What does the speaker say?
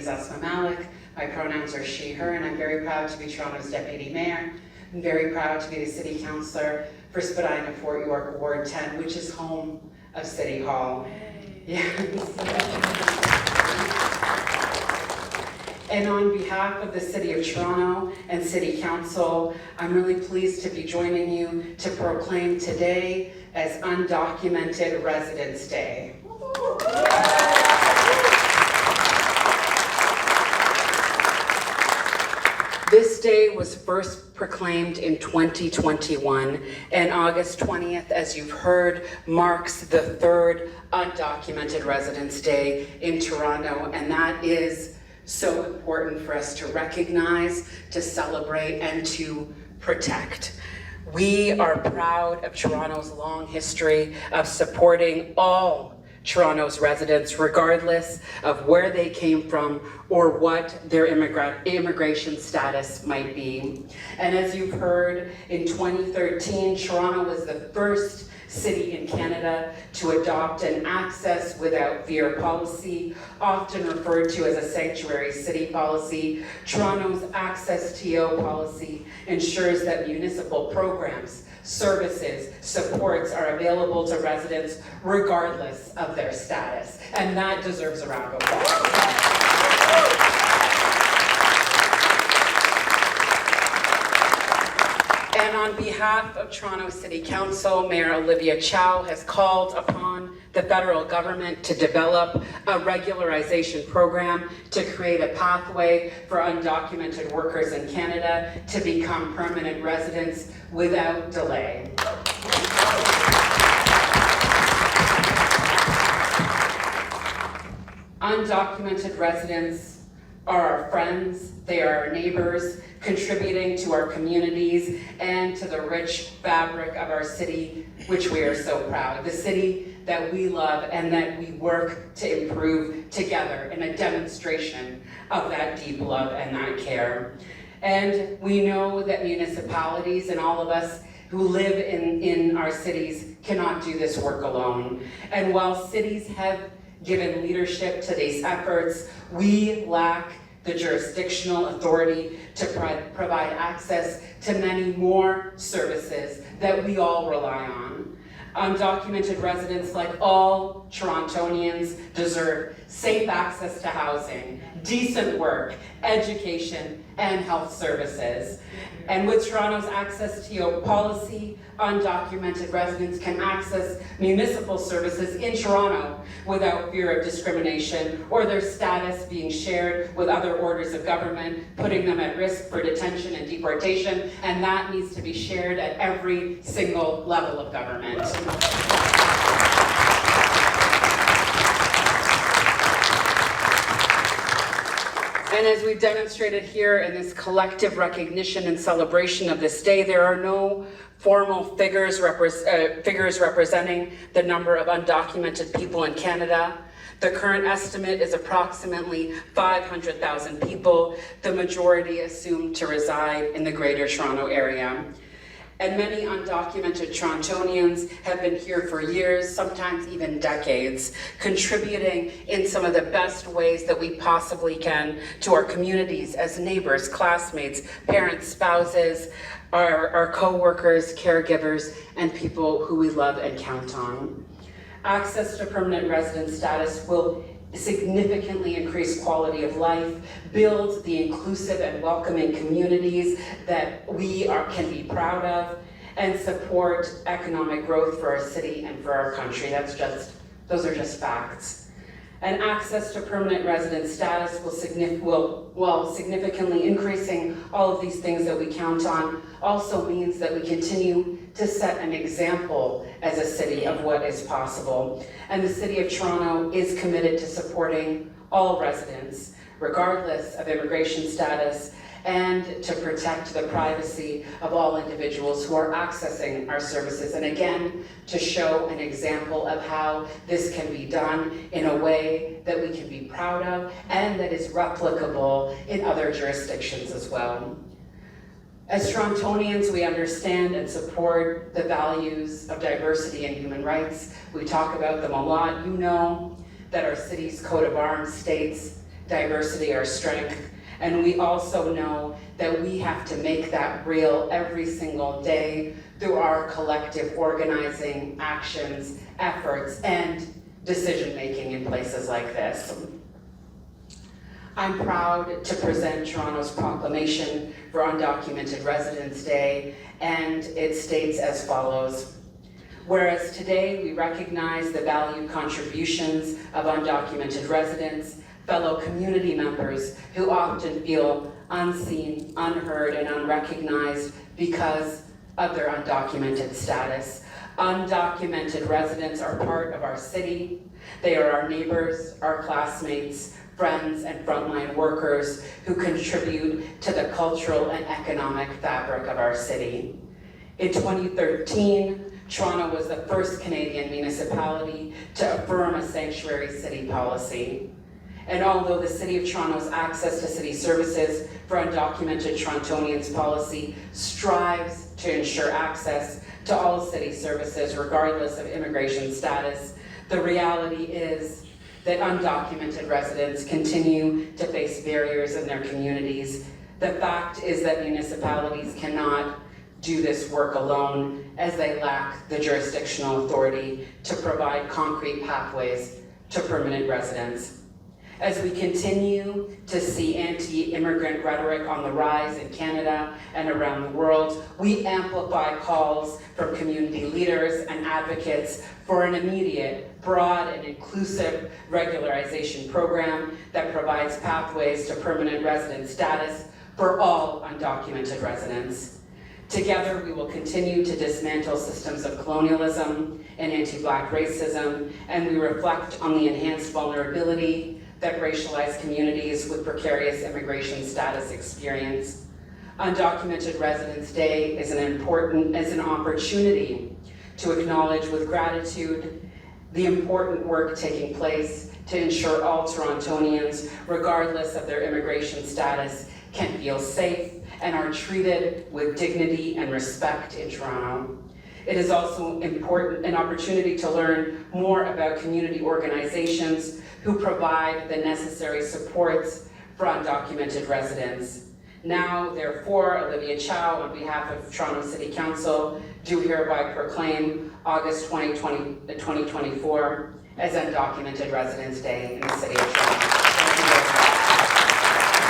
is Ausma Malik. My pronouns are she, her, and I'm very proud to be Toronto's Deputy Mayor. I'm very proud to be the City Councillor for Spadina Fort York Ward 10, which is home of City Hall. Yes. And on behalf of the City of Toronto and City Council, I'm really pleased to be joining you to proclaim today as Undocumented Residents Day. This day was first proclaimed in 2021, and August 20th, as you've heard, marks the third Undocumented Residents Day in Toronto, and that is so important for us to recognize, to celebrate, and to protect. We are proud of Toronto's long history of supporting all Toronto's residents, regardless of where they came from or what their immigration status might be. And as you've heard, in 2013, Toronto was the first city in Canada to adopt an access without fear policy, often referred to as a sanctuary city policy. Toronto's Access TO policy ensures that municipal programs, services, supports are available to residents regardless of their status. And that deserves a round of applause. And on behalf of Toronto City Council, Mayor Olivia Chow has called upon the federal government to develop a regularization program to create a pathway for undocumented workers in Canada to become permanent residents without delay. Undocumented residents are our friends, they are our neighbors, contributing to our communities and to the rich fabric of our city, which we are so proud. The city that we love and that we work to improve together in a demonstration of that deep love and that care. And we know that municipalities and all of us who live in our cities cannot do this work alone. And while cities have given leadership to these efforts, we lack the jurisdictional authority to provide access to many more services that we all rely on. Undocumented residents, like all Torontonians, deserve safe access to housing, decent work, education, and health services. And with Toronto's Access TO policy, undocumented residents can access municipal services in Toronto without fear of discrimination or their status being shared with other orders of government, putting them at risk for detention and deportation, and that needs to be shared at every single level of government. And as we've demonstrated here in this collective recognition and celebration of this day, there are no formal figures representing the number of undocumented people in Canada. The current estimate is approximately 500,000 people, the majority assumed to reside in the Greater Toronto Area. And many undocumented Torontonians have been here for years, sometimes even decades, contributing in some of the best ways that we possibly can to our communities as neighbors, classmates, parents, spouses, our co-workers, caregivers, and people who we love and count on. Access to permanent resident status will significantly increase quality of life, build the inclusive and welcoming communities that we can be proud of, and support economic growth for our city and for our country. Those are just facts. And access to permanent resident status while significantly increasing all of these things that we count on, also means that we continue to set an example as a city of what is possible. And the City of Toronto is committed to supporting all residents, regardless of immigration status, and to protect the privacy of all individuals who are accessing our services. And again, to show an example of how this can be done in a way that we can be proud of and that is replicable in other jurisdictions as well. As Torontonians, we understand and support the values of diversity and human rights. We talk about them a lot. You know that our city's coat of arms states diversity our strength, and we also know that we have to make that real every single day through our collective organizing, actions, efforts, and decision-making in places like this. I'm proud to present Toronto's proclamation for Undocumented Residents Day, and it states as follows. Whereas today we recognize the valued contributions of undocumented residents, fellow community members who often feel unseen, unheard, and unrecognized because of their undocumented status. Undocumented residents are part of our city. They are our neighbors, our classmates, friends, and frontline workers who contribute to the cultural and economic fabric of our city. In 2013, Toronto was the first Canadian municipality to affirm a sanctuary city policy. And although the City of Toronto's access to city services for undocumented Torontonians policy strives to ensure access to all city services regardless of immigration status, the reality is that undocumented residents continue to face barriers in their communities. The fact is that municipalities cannot do this work alone as they lack the jurisdictional authority to provide concrete pathways to permanent residence. As we continue to see anti-immigrant rhetoric on the rise in Canada and around the world, we amplify calls from community leaders and advocates for an immediate, broad, and inclusive regularization program that provides pathways to permanent resident status for all undocumented residents. Together, we will continue to dismantle systems of colonialism and anti-Black racism, and we reflect on the enhanced vulnerability that racialized communities with precarious immigration status experience. Undocumented Residents Day is an opportunity to acknowledge with gratitude the important work taking place to ensure all Torontonians, regardless of their immigration status, can feel safe and are treated with dignity and respect in Toronto. It is also an opportunity to learn more about community organizations who provide the necessary supports for undocumented residents. Now, therefore, Olivia Chow, on behalf of Toronto City Council, do hereby proclaim August 2024 as Undocumented Residents Day in the City of Toronto.